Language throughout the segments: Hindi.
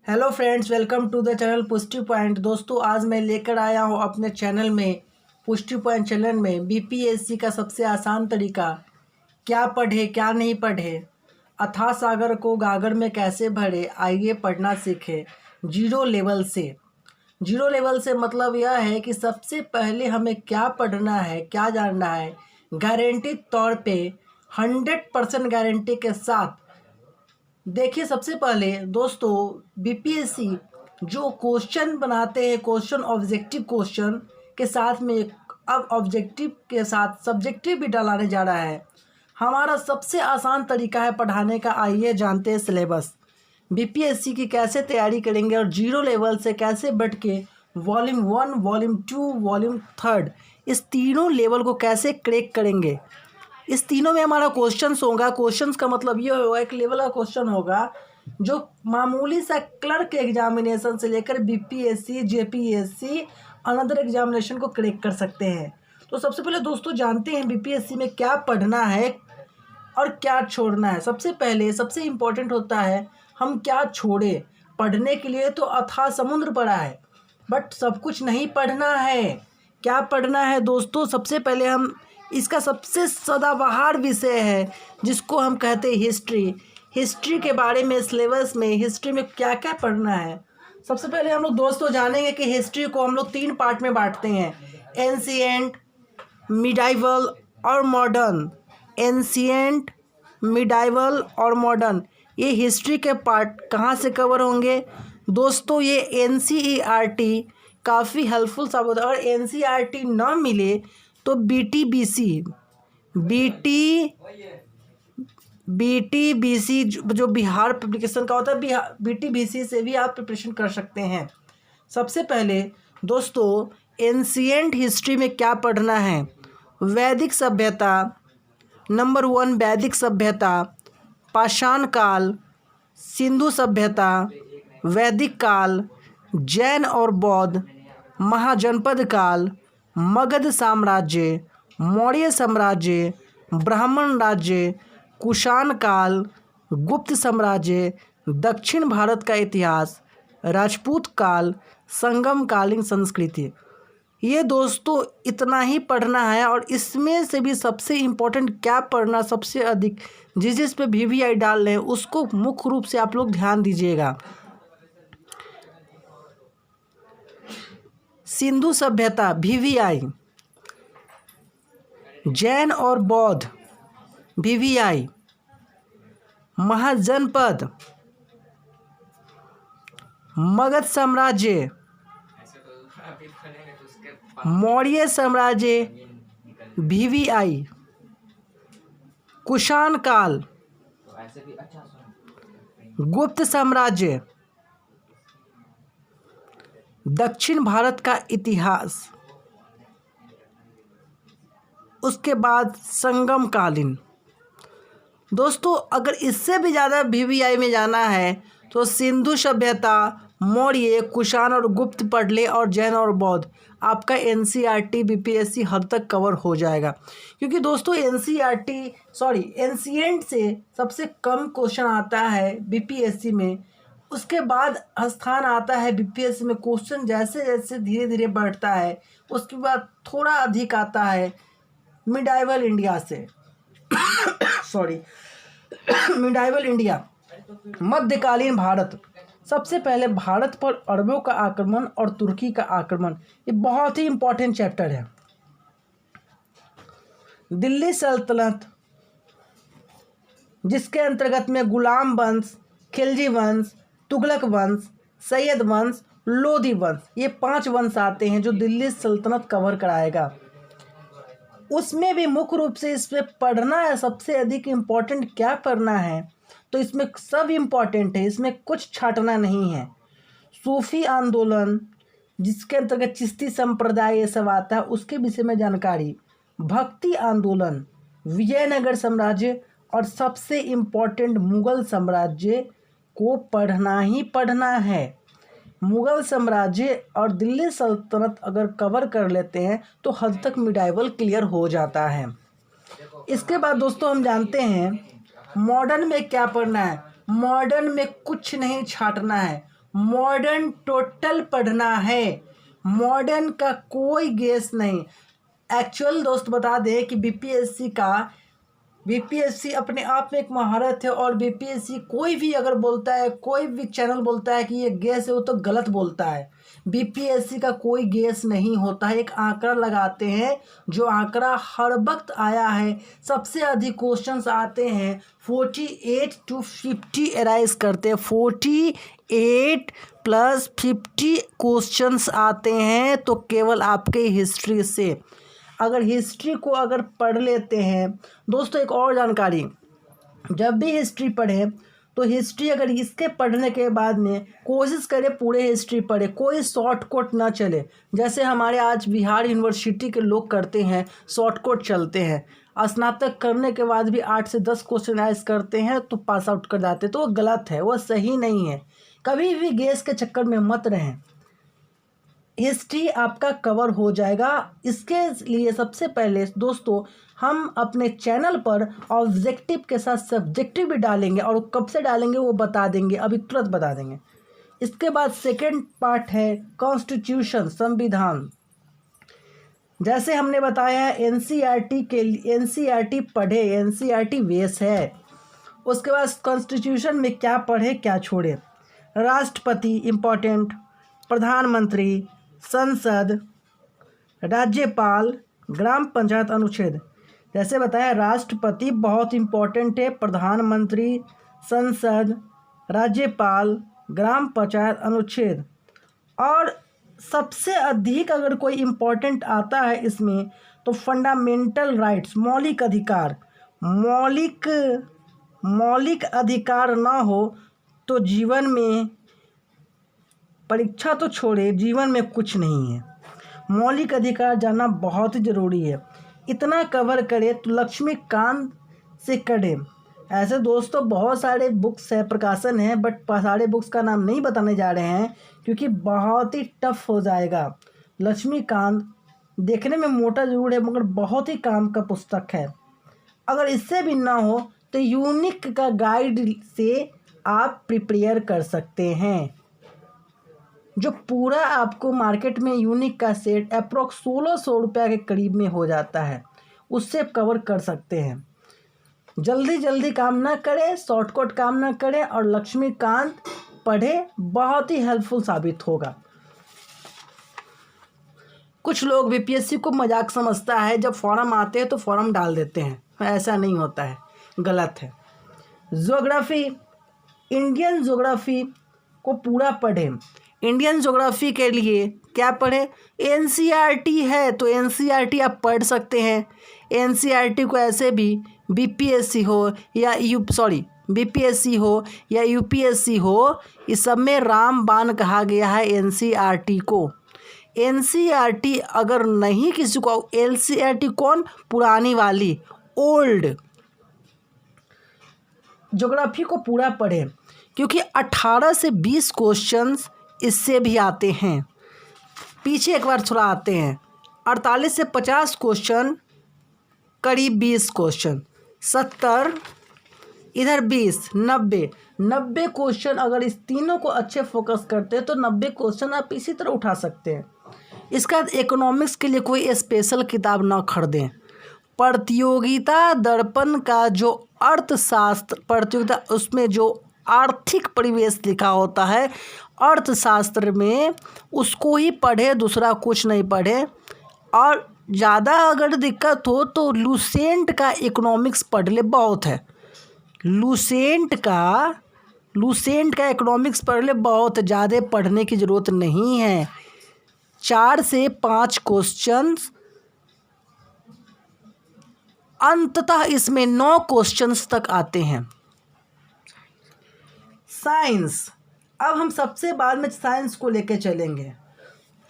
Hello friends, welcome to the channel Pushti Point. दोस्तों, आज मैं लेकर आया हूं अपने चैनल में पुष्टि पॉइंट चैनल में बीपीएससी का सबसे आसान तरीका। क्या पढ़े क्या नहीं पढ़े, अथाह सागर को गागर में कैसे भरे, आइए पढ़ना सीखें जीरो लेवल से। जीरो लेवल से मतलब यह है कि सबसे पहले हमें क्या पढ़ना है, क्या जानना है। गारंटी तौर पे 100% गारंटी के साथ देखिए, सबसे पहले दोस्तों बीपीएससी जो क्वेश्चन बनाते हैं, क्वेश्चन ऑब्जेक्टिव क्वेश्चन के साथ में अब ऑब्जेक्टिव के साथ सब्जेक्टिव भी डलाने जा रहा है। हमारा सबसे आसान तरीका है पढ़ाने का। आइए जानते हैं सिलेबस, बीपीएससी की कैसे तैयारी करेंगे और जीरो लेवल से कैसे बढ़ के वॉल्यूम 1, वॉल्यूम 2, वॉल्यूम 3 इस तीनों लेवल को कैसे क्रैक करेंगे। इस तीनों में हमारा क्वेश्चंस होगा। क्वेश्चंस का मतलब ये होगा, एक लेवल का क्वेश्चन होगा जो मामूली सा क्लर्क एग्जामिनेशन से लेकर बीपीएससी, जेपीएससी, अनदर एग्जामिनेशन को क्रैक कर सकते हैं। तो सबसे पहले दोस्तों जानते हैं बीपीएससी में क्या पढ़ना है और क्या छोड़ना है। सबसे पहले सबसे इम्पोर्टेंट होता है हम क्या छोड़े। पढ़ने के लिए तो अथाह समुद्र पड़ा है, बट सब कुछ नहीं पढ़ना है। क्या पढ़ना है दोस्तों? सबसे पहले हम इसका सबसे सदाबहार विषय है जिसको हम कहते हैं हिस्ट्री। हिस्ट्री के बारे में सिलेबस में हिस्ट्री में क्या क्या पढ़ना है। सबसे पहले हम लोग दोस्तों जानेंगे कि हिस्ट्री को हम लोग 3 पार्ट में बांटते हैं, एंशिएंट, मिडाइवल और मॉडर्न। एंशिएंट, मिडाइवल और मॉडर्न, ये हिस्ट्री के पार्ट कहाँ से कवर होंगे दोस्तों? ये एनसीईआरटी काफ़ी हेल्पफुल साबित है। और एनसीईआरटी ना मिले तो बीटीबीसी जो बिहार पब्लिकेशन का होता है, बीटीबीसी से भी आप प्रिपरेशन कर सकते हैं। सबसे पहले दोस्तों एंशिएंट हिस्ट्री में क्या पढ़ना है? वैदिक सभ्यता, नंबर 1 वैदिक सभ्यता, पाषाण काल, सिंधु सभ्यता, वैदिक काल, जैन और बौद्ध, महाजनपद काल, मगध साम्राज्य, मौर्य साम्राज्य, ब्राह्मण राज्य, कुषाण काल, गुप्त साम्राज्य, दक्षिण भारत का इतिहास, राजपूत काल, संगमकालीन संस्कृति। ये दोस्तों इतना ही पढ़ना है। और इसमें से भी सबसे इम्पोर्टेंट क्या पढ़ना, सबसे अधिक जिस पे वीवीआई डाल रहे हैं उसको मुख्य रूप से आप लोग ध्यान दीजिएगा। सिंधु सभ्यता वीवीआई, जैन और बौद्ध वीवीआई, महाजनपद, मगध साम्राज्य, मौर्य साम्राज्य वीवीआई, कुषाण काल, गुप्त साम्राज्य, दक्षिण भारत का इतिहास, उसके बाद संगमकालीन। दोस्तों अगर इससे भी ज़्यादा वीवीआई में जाना है तो सिंधु सभ्यता, मौर्य, कुषाण और गुप्त पढ़ ले और जैन और बौद्ध। आपका एनसीईआरटी बीपीएससी हद तक कवर हो जाएगा। क्योंकि दोस्तों एंशिएंट से सबसे कम क्वेश्चन आता है बीपीएससी में। उसके बाद स्थान आता है बीपीएससी में। क्वेश्चन जैसे जैसे धीरे धीरे बढ़ता है उसके बाद थोड़ा अधिक आता है मिडाइवल इंडिया से मिडाइवल इंडिया, मध्यकालीन भारत। सबसे पहले भारत पर अरबों का आक्रमण और तुर्की का आक्रमण, ये बहुत ही इम्पोर्टेंट चैप्टर है। दिल्ली सल्तनत, जिसके अंतर्गत में गुलाम वंश, खिलजी वंश, तुगलक वंश, सैयद वंश, लोधी वंश, ये 5 वंश आते हैं जो दिल्ली सल्तनत कवर कराएगा। उसमें भी मुख्य रूप से इस पर पढ़ना है। सबसे अधिक इम्पोर्टेंट क्या पढ़ना है तो इसमें सब इम्पोर्टेंट है, इसमें कुछ छाटना नहीं है। सूफी आंदोलन, जिसके अंतर्गत चिश्ती संप्रदाय ये सब आता है, उसके विषय में जानकारी। भक्ति आंदोलन, विजयनगर साम्राज्य और सबसे इम्पोर्टेंट मुगल साम्राज्य को पढ़ना ही पढ़ना है। मुगल साम्राज्य और दिल्ली सल्तनत अगर कवर कर लेते हैं तो हद तक मिडाइवल क्लियर हो जाता है। इसके बाद दोस्तों हम जानते हैं मॉडर्न में क्या पढ़ना है। मॉडर्न में कुछ नहीं छाटना है। मॉडर्न टोटल पढ़ना है, मॉडर्न का कोई गेस नहीं। एक्चुअल दोस्त बता दें कि बीपीएससी अपने आप में एक महारत है, और बीपीएससी कोई भी अगर बोलता है, कोई भी चैनल बोलता है कि ये गेस है, वो तो गलत बोलता है। बीपीएससी का कोई गेस नहीं होता है, एक आंकड़ा लगाते हैं, जो आंकड़ा हर वक्त आया है। सबसे अधिक क्वेश्चंस आते हैं 48 to 50 एराइज करते हैं, 48 + 50 क्वेश्चंस आते हैं, तो केवल आपके हिस्ट्री से। अगर हिस्ट्री को अगर पढ़ लेते हैं दोस्तों, एक और जानकारी, जब भी हिस्ट्री पढ़ें तो हिस्ट्री अगर इसके पढ़ने के बाद में कोशिश करें पूरे हिस्ट्री पढ़े, कोई शॉर्टकट ना चले। जैसे हमारे आज बिहार यूनिवर्सिटी के लोग करते हैं, शॉर्टकट चलते हैं, स्नातक करने के बाद भी 8 से 10 क्वेश्चन एनालाइज करते हैं तो पास आउट कर जाते हैं, तो वो गलत है, वो सही नहीं है। कभी भी गेस के चक्कर में मत रहें, हिस्ट्री आपका कवर हो जाएगा। इसके लिए सबसे पहले दोस्तों हम अपने चैनल पर ऑब्जेक्टिव के साथ सब्जेक्टिव भी डालेंगे, और कब से डालेंगे वो बता देंगे, अभी तुरंत बता देंगे। इसके बाद सेकंड पार्ट है कॉन्स्टिट्यूशन, संविधान। जैसे हमने बताया है एनसीईआरटी के लिए, एनसीईआरटी पढ़े, एनसीईआरटी बेस है। उसके बाद कॉन्स्टिट्यूशन में क्या पढ़े क्या छोड़े, राष्ट्रपति इम्पोर्टेंट, प्रधानमंत्री, संसद, राज्यपाल, ग्राम पंचायत अनुच्छेद। जैसे बताया राष्ट्रपति बहुत इम्पोर्टेंट है, प्रधानमंत्री, संसद, राज्यपाल, ग्राम पंचायत अनुच्छेद। और सबसे अधिक अगर कोई इम्पोर्टेंट आता है इसमें तो फंडामेंटल राइट्स, मौलिक अधिकार। मौलिक अधिकार ना हो तो जीवन में, परीक्षा तो छोड़े, जीवन में कुछ नहीं है। मौलिक अधिकार जानना बहुत ही ज़रूरी है। इतना कवर करे तो लक्ष्मीकांत से करें। ऐसे दोस्तों बहुत सारे बुक्स है, प्रकाशन है, बट सारे बुक्स का नाम नहीं बताने जा रहे हैं क्योंकि बहुत ही टफ हो जाएगा। लक्ष्मीकांत देखने में मोटा जरूर है मगर बहुत ही काम का पुस्तक है। अगर इससे भी ना हो तो यूनिक का गाइड से आप प्रिपेयर कर सकते हैं, जो पूरा आपको मार्केट में यूनिक का सेट अप्रोक्स 1600 रुपये के करीब में हो जाता है, उससे कवर कर सकते हैं। जल्दी काम ना करें, शॉर्टकट काम ना करें, और लक्ष्मीकांत पढ़े, बहुत ही हेल्पफुल साबित होगा। कुछ लोग बीपीएससी को मजाक समझता है, जब फॉर्म आते हैं तो फॉर्म डाल देते हैं, ऐसा नहीं होता है, गलत है। ज्योग्राफी, इंडियन ज्योग्राफी को पूरा पढ़ें। इंडियन ज्योग्राफी के लिए क्या पढ़ें, एनसीईआरटी है तो एनसीईआरटी आप पढ़ सकते हैं। एनसीईआरटी को ऐसे भी बीपीएससी हो या बीपीएससी हो या यूपीएससी हो, इस सब में रामबाण कहा गया है एनसीईआरटी को। एनसीईआरटी अगर नहीं किसी को, एनसीईआरटी कौन, पुरानी वाली, ओल्ड ज्योग्राफी को पूरा पढ़ें, क्योंकि 18 से 20 क्वेश्चंस इससे भी आते हैं। पीछे एक बार थोड़ा आते हैं, 48 से 50 क्वेश्चन, करीब 20 क्वेश्चन, 70, इधर 20, 90 क्वेश्चन। अगर इस तीनों को अच्छे फोकस करते हैं तो 90 क्वेश्चन आप इसी तरह उठा सकते हैं। इसका इकोनॉमिक्स के लिए कोई स्पेशल किताब ना खरीदें। प्रतियोगिता दर्पण का जो अर्थशास्त्र, प्रतियोगिता उसमें जो आर्थिक परिवेश लिखा होता है अर्थशास्त्र में, उसको ही पढ़े, दूसरा कुछ नहीं पढ़े। और ज़्यादा अगर दिक्कत हो तो लुसेंट का इकोनॉमिक्स पढ़ ले, बहुत है। लुसेंट का इकोनॉमिक्स पढ़ ले, बहुत ज़्यादा पढ़ने की ज़रूरत नहीं है। 4 से 5 क्वेश्चंस, अंततः इसमें 9 क्वेश्चंस तक आते हैं। साइंस, अब हम सबसे बाद में साइंस को लेके चलेंगे।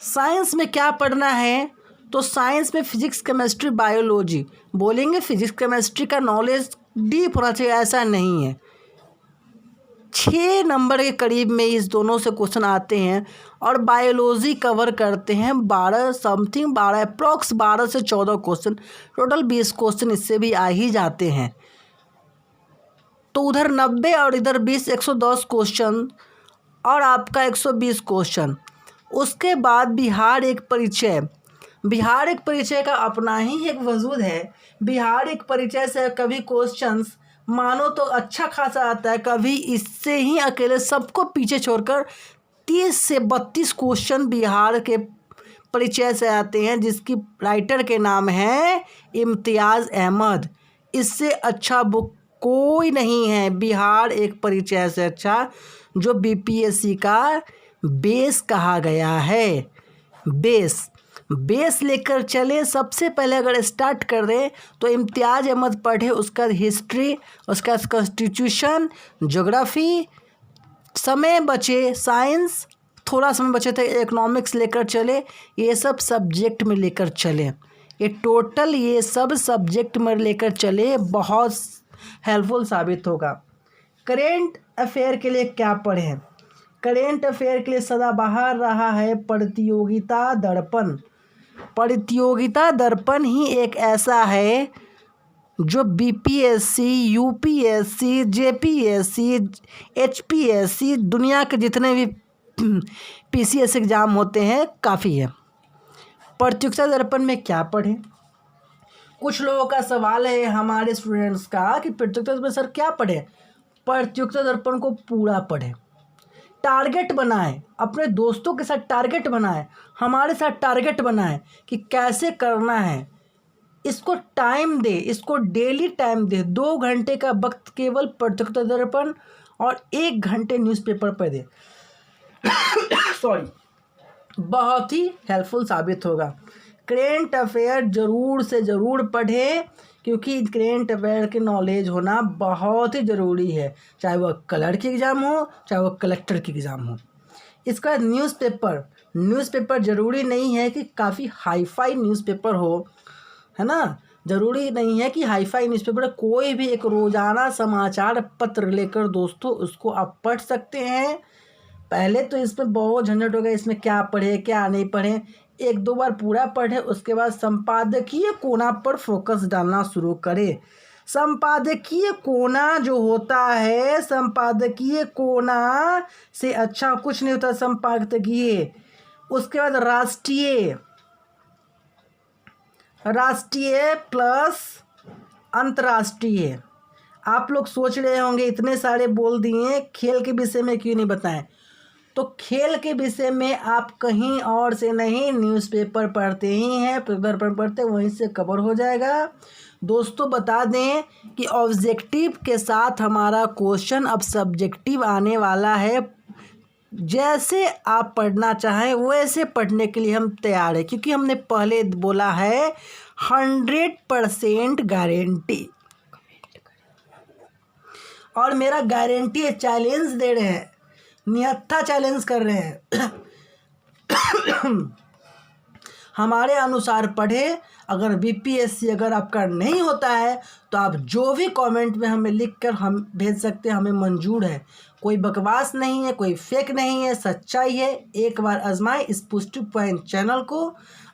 साइंस में क्या पढ़ना है, तो साइंस में फिजिक्स, केमिस्ट्री, बायोलॉजी बोलेंगे। फिजिक्स केमिस्ट्री का नॉलेज डीप होना चाहिए, ऐसा नहीं है। 6 नंबर के करीब में इस दोनों से क्वेश्चन आते हैं, और बायोलॉजी कवर करते हैं 12 अप्रॉक्स 12 से 14 क्वेश्चन, टोटल 20 क्वेश्चन इससे भी आ ही जाते हैं। तो उधर 90 और इधर 20, 110 क्वेश्चन और आपका 120 क्वेश्चन। उसके बाद बिहार एक परिचय। बिहार एक परिचय का अपना ही एक वजूद है। बिहार एक परिचय से कभी क्वेश्चंस मानो तो अच्छा खासा आता है, कभी इससे ही अकेले सबको पीछे छोड़कर 30 से 32 क्वेश्चन बिहार के परिचय से आते हैं, जिसकी राइटर के नाम है इम्तियाज़ अहमद। इससे अच्छा बुक कोई नहीं है बिहार एक परिचय से अच्छा, जो बीपीएससी का बेस कहा गया है। बेस लेकर चले। सबसे पहले अगर स्टार्ट कर दें तो इम्तियाज़ अहमद पढ़े, उसका हिस्ट्री, उसका कॉन्स्टिट्यूशन, ज्योग्राफी, समय बचे साइंस, थोड़ा समय बचे थे इकोनॉमिक्स लेकर चले। ये सब सब्जेक्ट में लेकर चले, ये टोटल ये सब सब्जेक्ट में लेकर चले, बहुत हेल्पफुल साबित होगा। करेंट अफेयर के लिए क्या पढ़ें? करेंट अफेयर के लिए सदाबहार रहा है प्रतियोगिता दर्पण। प्रतियोगिता दर्पण ही एक ऐसा है जो बीपीएससी, यूपीएससी, जेपीएससी, एचपीएससी, दुनिया के जितने भी पीसीएस एग्ज़ाम होते हैं काफ़ी है। प्रतियोगिता दर्पण में क्या पढ़ें? कुछ लोगों का सवाल है हमारे स्टूडेंट्स का कि प्रतियोगिता दर्पण सर क्या पढ़ें? प्रतियोगिता दर्पण को पूरा पढ़ें, टारगेट बनाएं, अपने दोस्तों के साथ टारगेट बनाएं, हमारे साथ टारगेट बनाएं कि कैसे करना है। इसको टाइम दे, इसको डेली टाइम दे। 2 घंटे का वक्त केवल प्रतियोगिता दर्पण और 1 घंटे न्यूज़पेपर पर दे। सॉरी, बहुत ही हेल्पफुल साबित होगा। करेंट अफेयर ज़रूर से ज़रूर पढ़ें, क्योंकि करेंट अफेयर की नॉलेज होना बहुत ही ज़रूरी है, चाहे वह कलर की एग्ज़ाम हो, चाहे वह कलेक्टर की एग्ज़ाम हो। इसका बाद न्यूज़पेपर ज़रूरी नहीं है कि काफ़ी हाईफाई न्यूज़पेपर हो, है ना। ज़रूरी नहीं है कि हाईफाई न्यूज़पेपर, कोई भी एक रोज़ाना समाचार पत्र लेकर दोस्तों उसको आप पढ़ सकते हैं। पहले तो इसमें बहुत झंझट हो गया, इसमें क्या पढ़े क्या नहीं पढ़े। 1-2 बार पूरा पढ़े, उसके बाद संपादकीय कोना पर फोकस डालना शुरू करें। संपादकीय कोना जो होता है, संपादकीय कोना से अच्छा कुछ नहीं होता संपादकीय। उसके बाद राष्ट्रीय प्लस अंतर्राष्ट्रीय। आप लोग सोच रहे होंगे इतने सारे बोल दिए, खेल के विषय में क्यों नहीं बताएं? तो खेल के विषय में आप कहीं और से नहीं, न्यूज़पेपर पढ़ते ही हैं, पेपर पढ़ते वहीं से कवर हो जाएगा। दोस्तों बता दें कि ऑब्जेक्टिव के साथ हमारा क्वेश्चन अब सब्जेक्टिव आने वाला है। जैसे आप पढ़ना चाहें वैसे पढ़ने के लिए हम तैयार हैं, क्योंकि हमने पहले बोला है 100% गारंटी। और मेरा गारंटी चैलेंज दे रहे हैं, निहत्था चैलेंज कर रहे हैं। हमारे अनुसार पढ़े। अगर बीपीएससी अगर आपका नहीं होता है तो आप जो भी कमेंट में हमें लिखकर हम भेज सकते हैं, हमें मंजूर है। कोई बकवास नहीं है, कोई फेक नहीं है, सच्चाई है। एक बार आजमाएं इस पुष्टि पॉइंट चैनल को।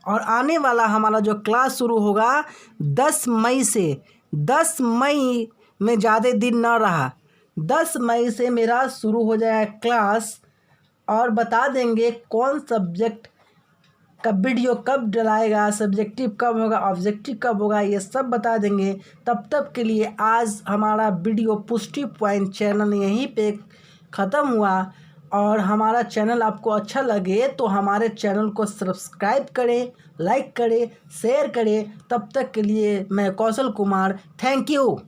और आने वाला हमारा जो क्लास शुरू होगा 10 मई से, 10 मई में ज़्यादा दिन ना रहा, 10 मई से मेरा शुरू हो जाएगा क्लास। और बता देंगे कौन सब्जेक्ट का वीडियो कब डलाएगा, सब्जेक्टिव कब होगा, ऑब्जेक्टिव कब होगा, ये सब बता देंगे। तब तक के लिए आज हमारा वीडियो पुष्टि पॉइंट चैनल यहीं पे ख़त्म हुआ। और हमारा चैनल आपको अच्छा लगे तो हमारे चैनल को सब्सक्राइब करें, लाइक करें, शेयर करें। तब तक के लिए मैं कौशल कुमार, थैंक यू।